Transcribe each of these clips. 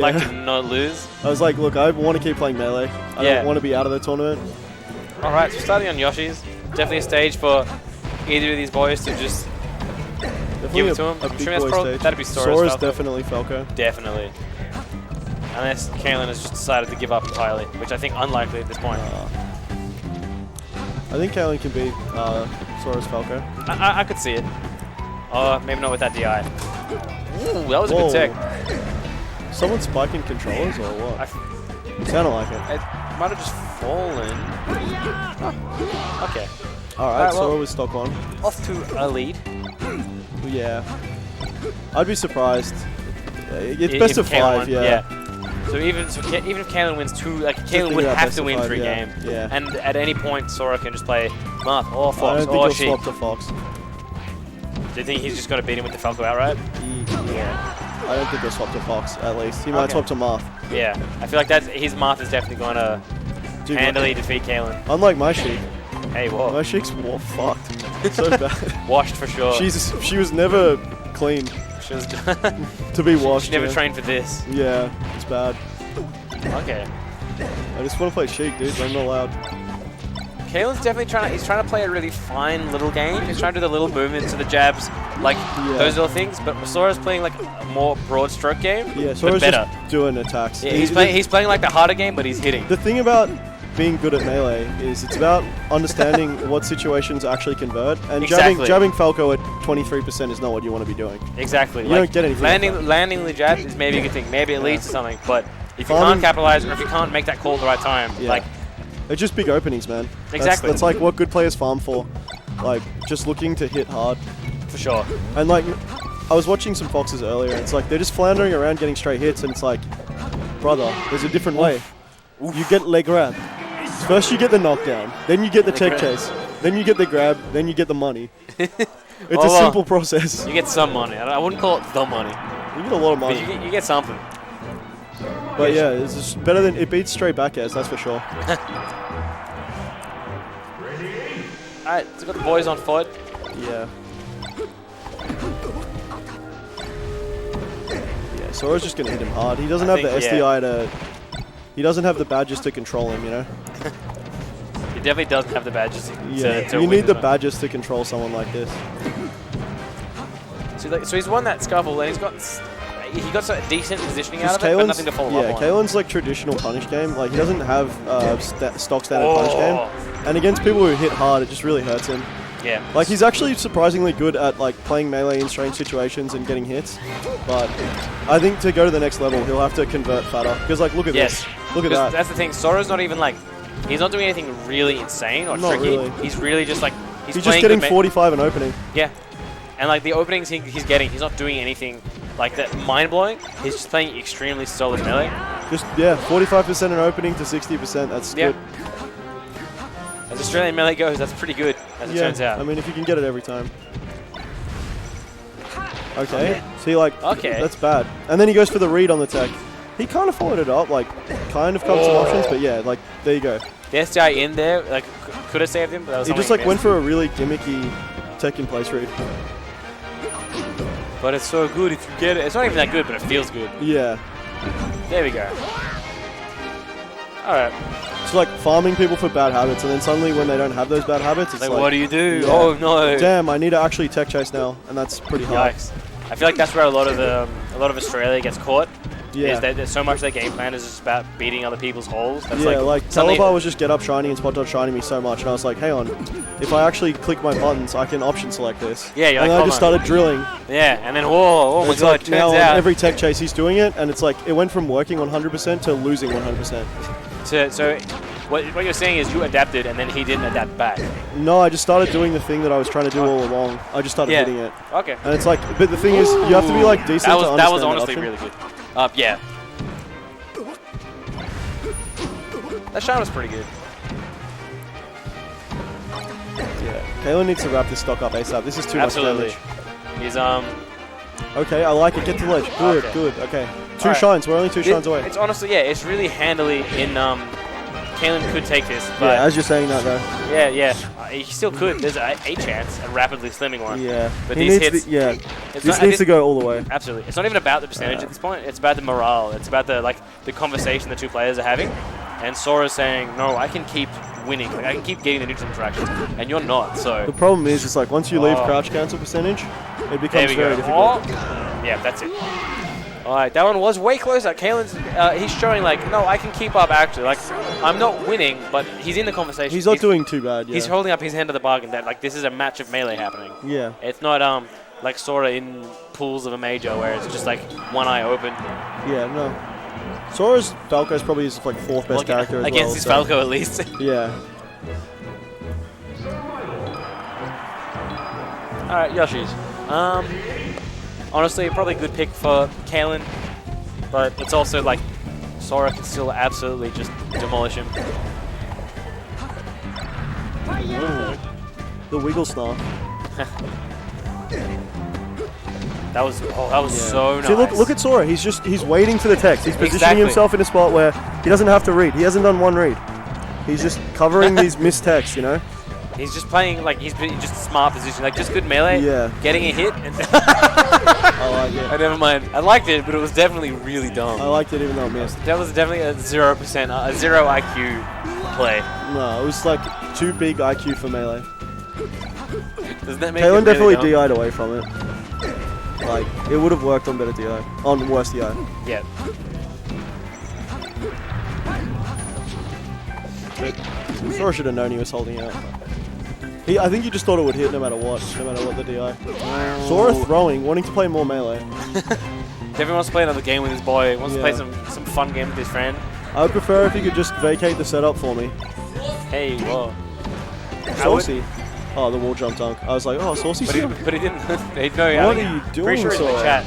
like to not lose. I was like, look, I want to keep playing melee. I don't want to be out of the tournament. All right, so starting on Yoshi's, definitely a stage for either of these boys to just give it to him. A big boy stage. That'd be Sora's Sora's Falco. definitely Falco. Definitely. Unless Cailan has just decided to give up entirely, which I think unlikely at this point. I think Cailan can beat Sora's Falco. I could see it. Oh, maybe not with that DI. Ooh, that was a good tech. Someone spiking controllers or what? Sounded like it. It might have just fallen. Oh, okay. Alright, Sora was stock on. Off to a lead. Yeah. I'd be surprised. It's best of 5, yeah. So even if Cailan wins 2, like Cailan would have to win 3 games. Yeah. And at any point, Sora can just play Marth or Fox I don't or think Sheep. he'll swap to Fox. Do you think he's just got to beat him with the Falco outright? Yeah. I don't think he'll swap to Fox, at least. He might swap to Marth. Yeah. I feel like his Marth is definitely going to handily defeat Cailan. Unlike my Sheik. Hey, whoa. My Sheik's fucked. So bad. Washed for sure. She was never clean. She was to be washed. She never trained for this. Yeah, it's bad. Okay. I just want to play Sheik, dude. I'm not allowed. Cailan's definitely trying to play a really fine little game. He's trying to do the little movements of the jabs, like those little things. But Sora's playing like a more broad stroke game. Yeah, Sora's better. just doing attacks. Yeah, he's playing like the harder game, but he's hitting. The thing about being good at melee is it's about understanding what situations actually convert. And jabbing Falco at 23% is not what you want to be doing. Exactly. You don't get anything. Landing the jab is maybe a good thing. Maybe it leads to something. But if you can't capitalize or if you can't make that call at the right time, like. They're just big openings, man. Exactly. That's like what good players farm for. Like, just looking to hit hard. For sure. And like, I was watching some Foxes earlier, and it's like, they're just floundering around getting straight hits, and it's like, brother, there's a different way. You get leg grab. First you get the knockdown, then you get the tech chase, then you get the grab, then you get the money. It's a simple process. You get some money. I wouldn't call it the money. You get a lot of money. But you get something. But yeah, it's just better than, it beats straight back airs, that's for sure. Alright, so we've got the boys on foot. Yeah. Yeah, Sora's just gonna hit him hard. He doesn't have the SDI to... He doesn't have the badges to control him, you know? He definitely doesn't have the badges to you need the badges to control someone like this. So he's won that scuffle, and he got a decent positioning out of it, but nothing to follow up on. Cailan's like traditional punish game. Like, he doesn't have stock standard punish game. And against people who hit hard, it just really hurts him. Yeah. Like, he's actually surprisingly good at like playing melee in strange situations and getting hits. But I think to go to the next level, he'll have to convert fatter. Because like, look at this. Look at that. That's the thing. Sora's not even like, he's not doing anything really insane or tricky. Really. He's really just like, he's just getting 45 an opening. Yeah. And like the openings he's getting, he's not doing anything like that mind-blowing. He's just playing extremely solid melee. Just, 45% an opening to 60%. That's good. As Australian melee goes, that's pretty good, as it turns out. I mean, if you can get it every time. Okay. See, like, that's bad. And then he goes for the read on the tech. He kind of followed it up, like, kind of cut some options, but yeah, like, there you go. The SDI in there, like, could have saved him, but that was he just, like, went for a really gimmicky tech in place read. But it's so good if you get it. It's not even that good, but it feels good. Yeah. There we go. Alright. It's like farming people for bad habits, and then suddenly when they don't have those bad habits, it's like, what do you do? Yeah. Oh no! Damn, I need to actually tech chase now, and that's pretty hard. Yikes. I feel like that's where a lot of Australia gets caught. Yeah. Is that there's so much of their game plan is just about beating other people's holes. That's like Telebar was just get up shiny and spot dodge shiny me so much, and I was like, hang on, if I actually click my buttons, I can option select this. Yeah, you're and then I just started drilling. Yeah, and then oh my god, like, turns now out on every tech chase he's doing it, and it's like it went from working 100% to losing 100%. So what you're saying is you adapted and then he didn't adapt back. No, I just started doing the thing that I was trying to do all along. I just started hitting it. Okay. And it's like, but the thing is, you have to be like decent to understand that was honestly really good. Yeah. That shot was pretty good. Yeah. Cailan needs to wrap this stock up ASAP. This is too much damage. He's Okay, I like it. Get to the ledge. Good, good. Okay. Two shines. We're only two shines away. It's honestly, it's really handily in Cailan could take this. But Yeah, as you're saying that though. yeah. He still could. There's a chance, a rapidly slimming one. Yeah. But He these needs hits... this needs to go all the way. Absolutely. It's not even about the percentage at this point. It's about the morale. It's about the conversation the two players are having. And Sora's saying, no, I can keep winning. Like, I can keep getting the neutral interactions. And you're not, so... The problem is, it's like, once you leave crouch cancel percentage, it becomes very difficult. Yeah, that's it. Alright, that one was way closer. Cailan's, he's showing like, no, I can keep up actually. Like, I'm not winning, but he's in the conversation. He's not doing too bad, yeah. He's holding up his hand to the bargain that, like, this is a match of melee happening. Yeah. It's not, like Sora in pools of a major where it's just, like, one eye open. Yeah, no. Sora's Falco is probably his, like, fourth best character as well. Against his Falco, at least. Yeah. Alright, Yoshi's. Honestly, probably a good pick for Cailan, but it's also like Sora can still absolutely just demolish him. Ooh. The wiggle snark. That was so nice. See, look at Sora. He's waiting for the text. He's positioning Exactly. himself in a spot where he doesn't have to read. He hasn't done one read. He's just covering these missed texts, you know. He's just playing like he's just a smart position, like just good melee. Yeah. Getting a hit. And I like it. Oh, never mind. I liked it, but it was definitely really dumb. I liked it even though it missed. That was definitely a 0%, a 0 IQ play. No, it was like too big IQ for melee. Doesn't that make Cailan it definitely really dumb? DI'd away from it. Like, it would have worked on better DI. On worse DI. Yeah. But Sora should have known he was holding out. I think he just thought it would hit no matter what the DI. Sora throwing, wanting to play more melee. Definitely wants to play another game with his boy. Wants to play some fun game with his friend. I would prefer if he could just vacate the setup for me. Hey, whoa. Saucy. Oh, the wall jump dunk. I was like, oh, Saucy. But he didn't. No, what are you doing, pretty sure he's in the Sora? chat.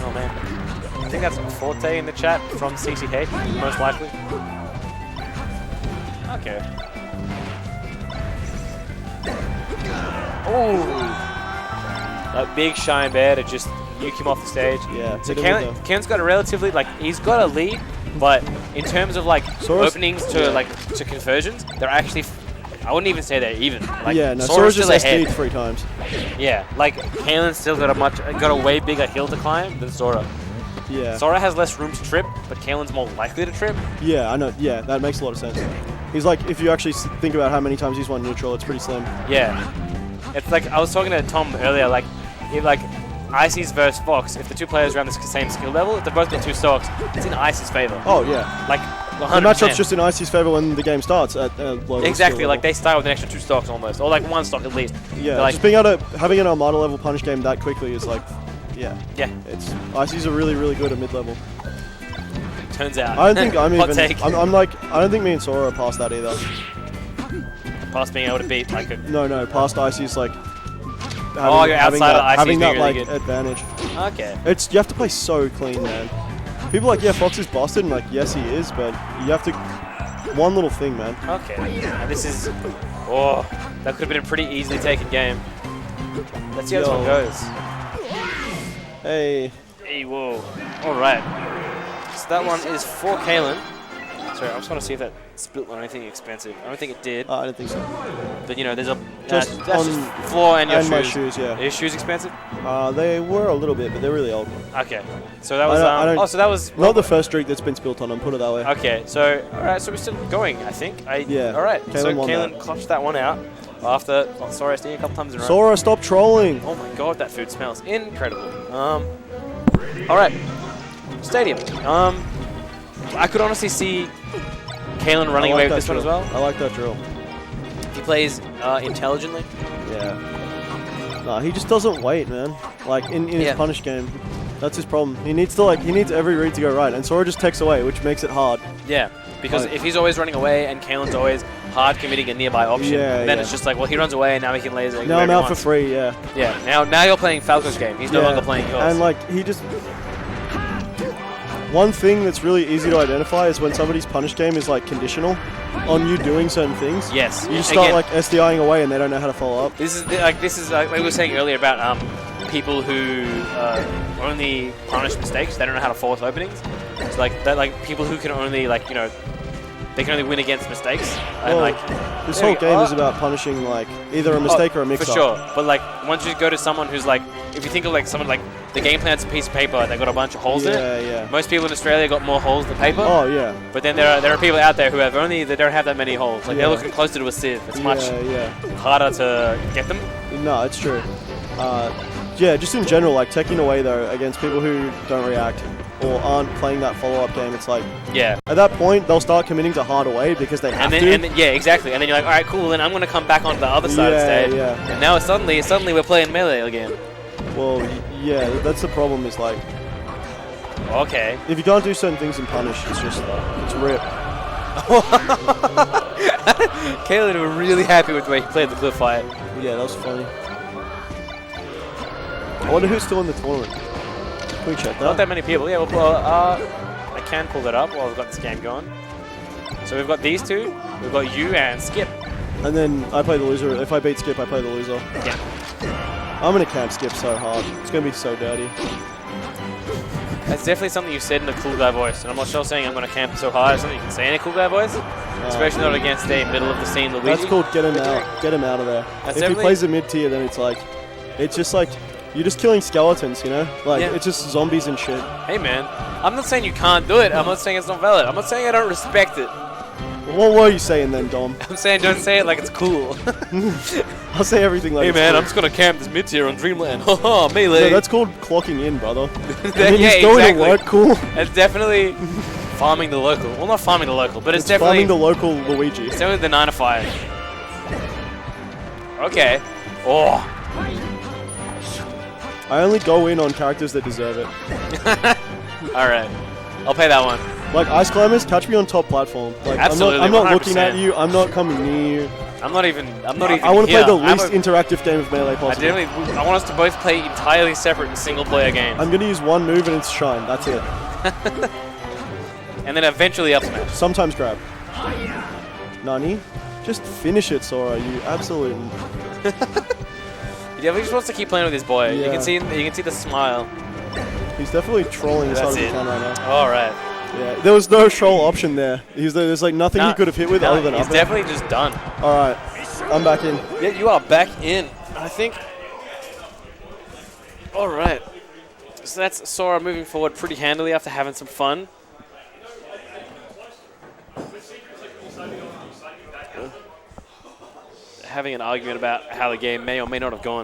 Oh man. I think that's Forte in the chat from CCH, most likely. Okay. Oh! That big shine bear to just nuke him off the stage. Yeah. So Ken's got a relatively, like, he's got a lead, but in terms of, like, openings to conversions, they're actually, I wouldn't even say they're even. Like, yeah, no, Sora's just still ahead. SD'd 3 times. Yeah, like, Cailan's still got a way bigger hill to climb than Sora. Yeah. Sora has less room to trip, but Cailan's more likely to trip. Yeah, I know. Yeah, that makes a lot of sense. He's like, if you actually think about how many times he's won neutral, it's pretty slim. Yeah. It's like, I was talking to Tom earlier, like, if, like, Icy's versus Fox, if the two players are around the same skill level, if they've both got 2 stocks, it's in Icy's favor. Oh, yeah. Like, 100%. The matchup's just in Icy's favor when the game starts at low exactly, skill like, level. they start with an extra 2 stocks almost, or like 1 stock at least. Yeah, like, just being able to, having an Armada level punish game that quickly is like, yeah. Yeah. Icy's are really, really good at mid-level. Turns out. I don't think I'm Hot even, take. I'm like, I don't think me and Sora are past that either. Past being able to beat, like, a... No, past Icy's like, you're outside of Icy's having that being like really good. advantage. Okay. You have to play so clean, man. People are like, yeah, Fox is busted, and like, yes, he is, but you have to. One little thing, man. Okay. And this is. Oh, that could have been a pretty easily taken game. Let's see how this one goes. Hey. Hey, whoa. All right. So that one is for Cailan. Sorry, I just want to see if that spilt on anything expensive. I don't think it did. I don't think so. But, you know, there's a... Just that's on just floor and your and shoes. my shoes, yeah. Are your shoes expensive? They were a little bit, but they're really old. Okay. So that was... so that was... Not the first streak that's been spilt on them, put it that way. Okay, so... Alright, so we're still going, I think. Yeah. Alright, so won Cailan that. clutched that one out after... Oh, Sora SD a couple times in a row. Sora, stop trolling! Oh my god, that food smells incredible. Alright. Stadium. I could honestly see Cailan running away with this one as well. I like that drill. He plays intelligently. Yeah. Nah, he just doesn't wait, man. Like in his punish game, that's his problem. He needs every read to go right, and Sora just takes away, which makes it hard. Yeah, because if he's always running away and Cailan's always hard committing a nearby option, then it's just like, well, he runs away and now he can laser. Now I'm out for free, yeah. Yeah, now you're playing Falco's game. He's no longer playing yours. And like he just. One thing that's really easy to identify is when somebody's punish game is like conditional on you doing certain things. Yes. You just start like SDIing away and they don't know how to follow up. This is like we were saying earlier about people who only punish mistakes. They don't know how to force openings. So like that, like people who can only like they can only win against mistakes. And Well, like this whole game is about punishing like either a mistake or a mix-up. for sure. But like once you go to someone who's like, if you think of like someone like the game plan's a piece of paper, they got a bunch of holes in it. Yeah. Most people in Australia got more holes than paper. Oh yeah. But then there are people out there who have they don't have that many holes. Like they're looking closer to a sieve. It's much harder to get them. No, it's true. Yeah, just in general, like taking away though against people who don't react or aren't playing that follow-up game, it's like at that point they'll start committing to hard away because they have to. And then, yeah, exactly. And then you're like, all right, cool. Then I'm gonna come back onto the other side of the stage. Yeah. And now suddenly we're playing melee again. Well, yeah, that's the problem. Is like, okay, if you can't do certain things in punish, it's just it's rip. Cailan were really happy with the way he played the cliff fight. Yeah, that was funny. I wonder who's still in the tournament. Can we check that? Not that many people. Yeah, I can pull that up while we've got this game going. So we've got these two. We've got you and Skip. And then I play the loser. If I beat Skip, I play the loser. Yeah. I'm going to camp Skip so hard. It's going to be so dirty. That's definitely something you said in a cool guy voice. And I'm not sure saying I'm going to camp so hard is something you can say in a cool guy voice. Especially not against a middle of the scene Luigi. That's called get him out. Get him out of there. If he plays a mid tier, then it's like, it's just like, you're just killing skeletons, you know? Like, it's just zombies and shit. Hey, man. I'm not saying you can't do it. I'm not saying it's not valid. I'm not saying I don't respect it. What were you saying then, Dom? I'm saying don't say it like it's cool. I'll say everything like it's man, cool. I'm just going to camp this mid-tier on Dreamland. Haha, melee. No, that's called clocking in, brother. Yeah, he's going to work cool. It's definitely farming the local. Well, not farming the local, but it's farming definitely... the local Luigi. It's definitely the 9 to 5. Okay. Oh. I only go in on characters that deserve it. Alright. I'll pay that one. Like, Ice Climbers, catch me on top platform. Like, absolutely, I'm not 100%. looking at you, I'm not coming near you. I want to play the least interactive game of Melee possible. I want us to both play entirely separate and single-player games. I'm going to use one move and it's Shine, that's it. And then eventually up smash. Sometimes grab. Nani? Just finish it, Sora, you absolute... Yeah, he just wants to keep playing with his boy. Yeah. You can see the smile. He's definitely trolling as hard as he can right now. All right. Yeah, there was no troll option there. There's like nothing he could have hit with other than he's up. Definitely just done. All right, I'm back in. Yeah, you are back in. I think. All right. So that's Sora moving forward pretty handily after having some fun. Having an argument about how the game may or may not have gone.